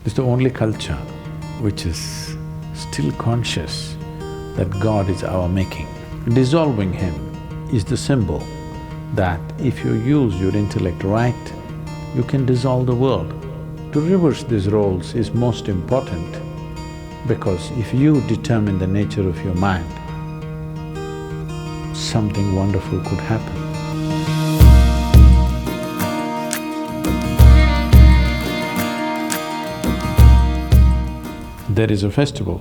It's the only culture which is still conscious that God is our making. Dissolving Him is the symbol that if you use your intellect right, you can dissolve the world. To reverse these roles is most important because if you determine the nature of your mind, something wonderful could happen. There is a festival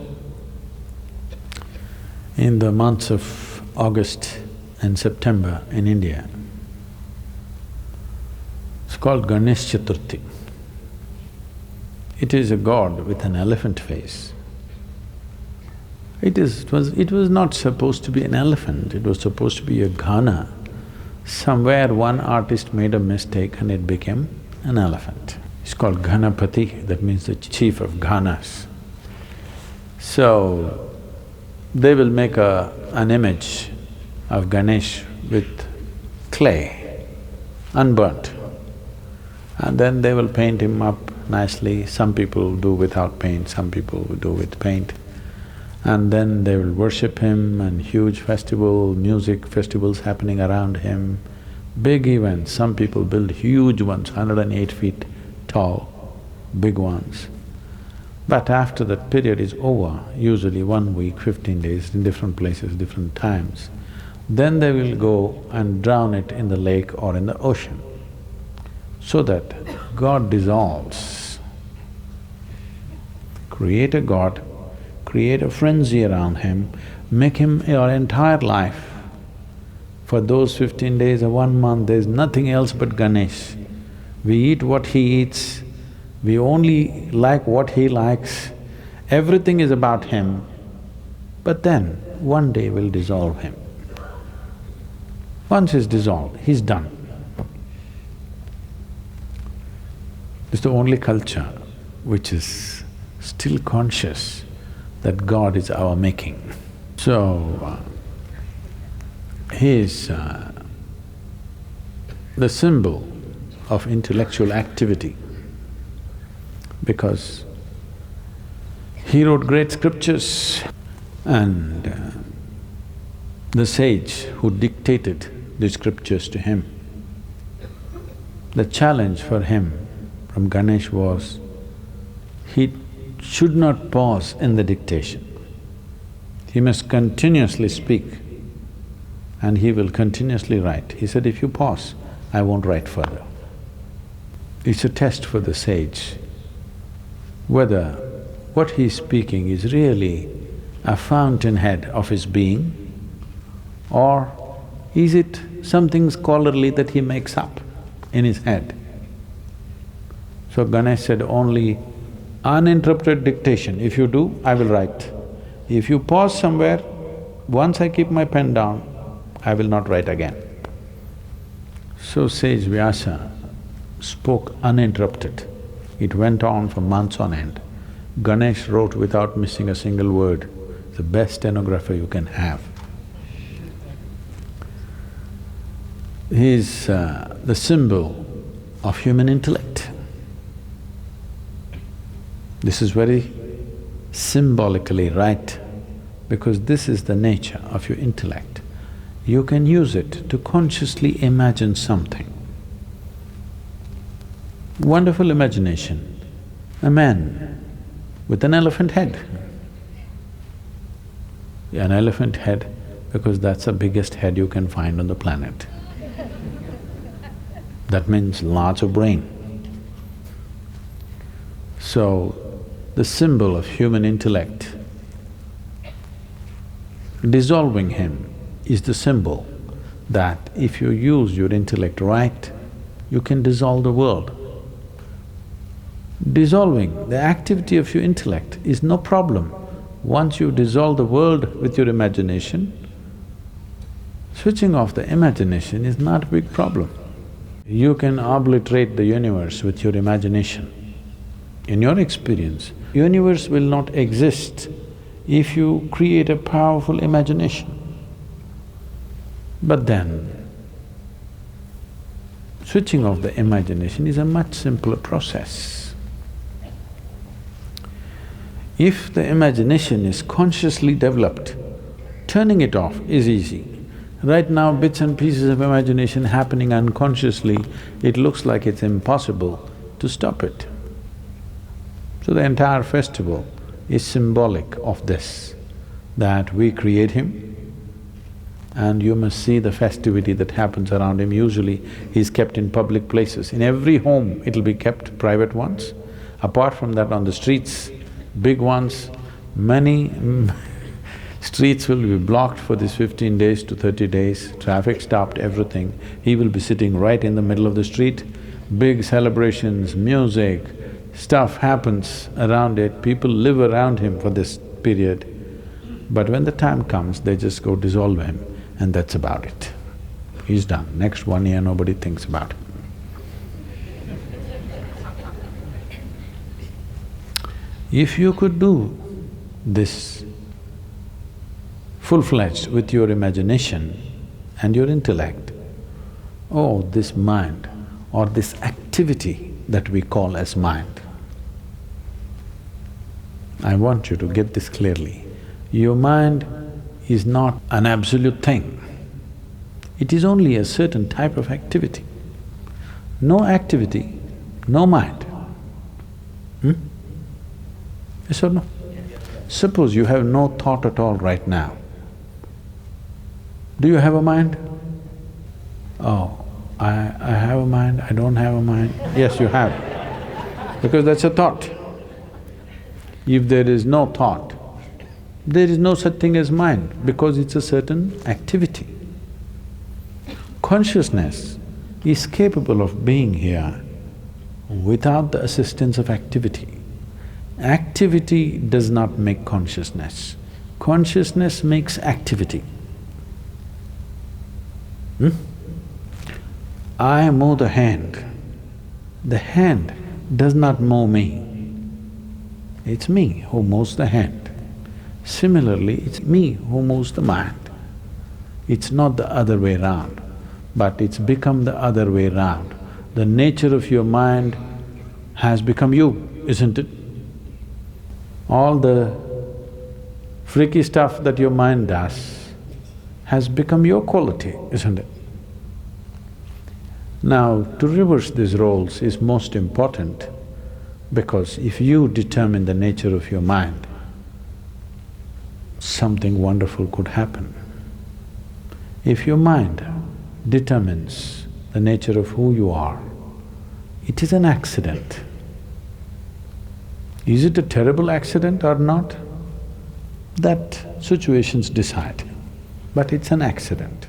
in the months of August and September in India. It's called Ganesh Chaturthi. It is a god with an elephant face. It was not supposed to be an elephant, it was supposed to be a ghana. Somewhere one artist made a mistake and it became an elephant. It's called Ganapati, that means the chief of ghanas. So, they will make an image of Ganesh with clay, unburnt, and then they will paint him up nicely. Some people do without paint, some people do with paint. And then they will worship him and huge festival, music festivals happening around him, big events. Some people build huge ones, 108 feet tall, big ones. But after that period is over, usually 1 week, 15 days, in different places, different times, then they will go and drown it in the lake or in the ocean, so that God dissolves. Create a god, create a frenzy around him, make him your entire life. For those 15 days or 1 month, there's nothing else but Ganesh. We eat what he eats, we only like what he likes, everything is about him, but then one day we'll dissolve him. Once he's dissolved, he's done. It's the only culture which is still conscious that God is our making. So, he is the symbol of intellectual activity because he wrote great scriptures and the sage who dictated the scriptures to him, the challenge for him from Ganesh was, he should not pause in the dictation. He must continuously speak and he will continuously write. He said, if you pause, I won't write further. It's a test for the sage, whether what he's speaking is really a fountainhead of his being or is it something scholarly that he makes up in his head. So Ganesh said, only uninterrupted dictation, if you do, I will write. If you pause somewhere, once I keep my pen down, I will not write again. So sage Vyasa spoke uninterrupted. It went on for months on end. Ganesh wrote without missing a single word, the best stenographer you can have. He is the symbol of human intellect. This is very symbolically right because this is the nature of your intellect. You can use it to consciously imagine something. Wonderful imagination, a man with an elephant head. An elephant head because that's the biggest head you can find on the planet. That means lots of brain. So, the symbol of human intellect, dissolving him is the symbol that if you use your intellect right, you can dissolve the world. Dissolving the activity of your intellect is no problem. Once you dissolve the world with your imagination, switching off the imagination is not a big problem. You can obliterate the universe with your imagination. In your experience, universe will not exist if you create a powerful imagination. But then, switching off the imagination is a much simpler process. If the imagination is consciously developed, turning it off is easy. Right now, bits and pieces of imagination happening unconsciously, it looks like it's impossible to stop it. So the entire festival is symbolic of this, that we create him and you must see the festivity that happens around him. Usually he's kept in public places. In every home it'll be kept, private ones. Apart from that, on the streets, big ones, many streets will be blocked for this 15 days to 30 days, traffic stopped, everything. He will be sitting right in the middle of the street, big celebrations, music, stuff happens around it, people live around him for this period. But when the time comes, they just go dissolve him and that's about it. He's done. Next 1 year, nobody thinks about him. If you could do this full-fledged with your imagination and your intellect, oh, this mind or this activity that we call as mind, I want you to get this clearly. Your mind is not an absolute thing. It is only a certain type of activity. No activity, no mind. Yes or no? Suppose you have no thought at all right now. Do you have a mind? Oh, I have a mind, I don't have a mind. Yes, you have, because that's a thought. If there is no thought, there is no such thing as mind because it's a certain activity. Consciousness is capable of being here without the assistance of activity. Activity does not make consciousness. Consciousness makes activity. I move the hand. The hand does not move me. It's me who moves the hand. Similarly, it's me who moves the mind. It's not the other way round, but it's become the other way round. The nature of your mind has become you, isn't it? All the freaky stuff that your mind does has become your quality, isn't it? Now, to reverse these roles is most important because if you determine the nature of your mind, something wonderful could happen. If your mind determines the nature of who you are, it is an accident. Is it a terrible accident or not? That situations decide, but it's an accident.